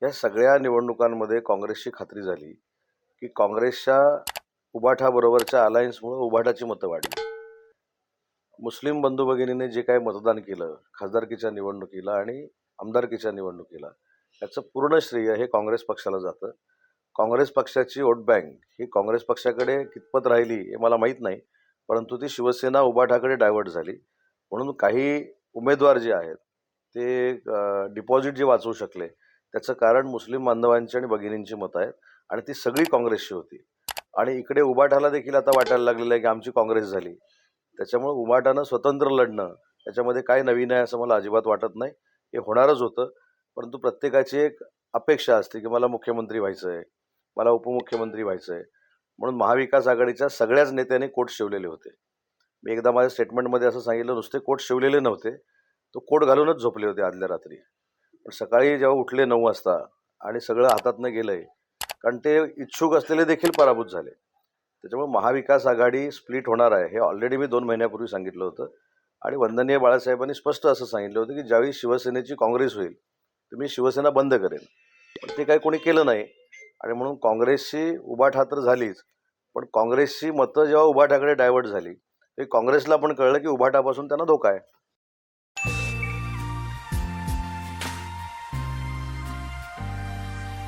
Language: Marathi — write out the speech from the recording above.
या सगळ्या निवडणुकांमध्ये काँग्रेसची खात्री झाली की काँग्रेसच्या उबाठाबरोबरच्या अलायन्समुळे उबाठाची मतं वाढली. मुस्लिम बंधू भगिनीने जे काही मतदान केलं खासदारकीच्या निवडणुकीला आणि आमदारकीच्या निवडणुकीला, याचं पूर्ण श्रेय हे काँग्रेस पक्षाला जातं. काँग्रेस पक्षाची वोट बँक ही काँग्रेस पक्षाकडे कितपत राहिली हे मला माहीत नाही, परंतु ती शिवसेना उबाठाकडे डायव्हर्ट झाली. म्हणून काही उमेदवार जे आहेत ते डिपॉझिट जे वाचवू शकले त्याचं कारण मुस्लिम बांधवांची आणि भगिनींची मतं आहेत आणि ती सगळी काँग्रेसची होती. आणि इकडे उबाठाला देखील आता वाटायला लागलेलं आहे की आमची काँग्रेस झाली. त्याच्यामुळे उबाटानं स्वतंत्र लढणं त्याच्यामध्ये काय नवीन आहे असं मला अजिबात वाटत नाही. हे होणारच होतं, परंतु प्रत्येकाची एक अपेक्षा असते की मला मुख्यमंत्री व्हायचं आहे, मला उपमुख्यमंत्री व्हायचं आहे. म्हणून महाविकास आघाडीच्या सगळ्याच नेत्यांनी कोट शिवलेले होते. मी एकदा माझ्या स्टेटमेंटमध्ये असं सांगितलं, नुसते कोट शिवलेले नव्हते, तो कोट घालूनच झोपले होते आदल्या रात्री. पण सकाळी जेव्हा उठले 9 वाजता आणि सगळं हातातनं गेलंय, कारण ते इच्छुक असलेले देखील पराभूत झाले. त्याच्यामुळे महाविकास आघाडी स्प्लिट होणार आहे हे ऑलरेडी मी 2 महिन्यापूर्वी सांगितलं होतं. आणि वंदनीय बाळासाहेबांनी स्पष्ट असं सांगितलं होतं की ज्यावेळी शिवसेनेची काँग्रेस होईल तर मी शिवसेना बंद करेन. पण ते काही कोणी केलं नाही. आणि म्हणून काँग्रेसची उबाठा तर झालीच, पण काँग्रेसची मतं जेव्हा उबाठाकडे डायव्हर्ट झाली ते काँग्रेसला पण कळलं की उबाठापासून त्यांना धोका आहे.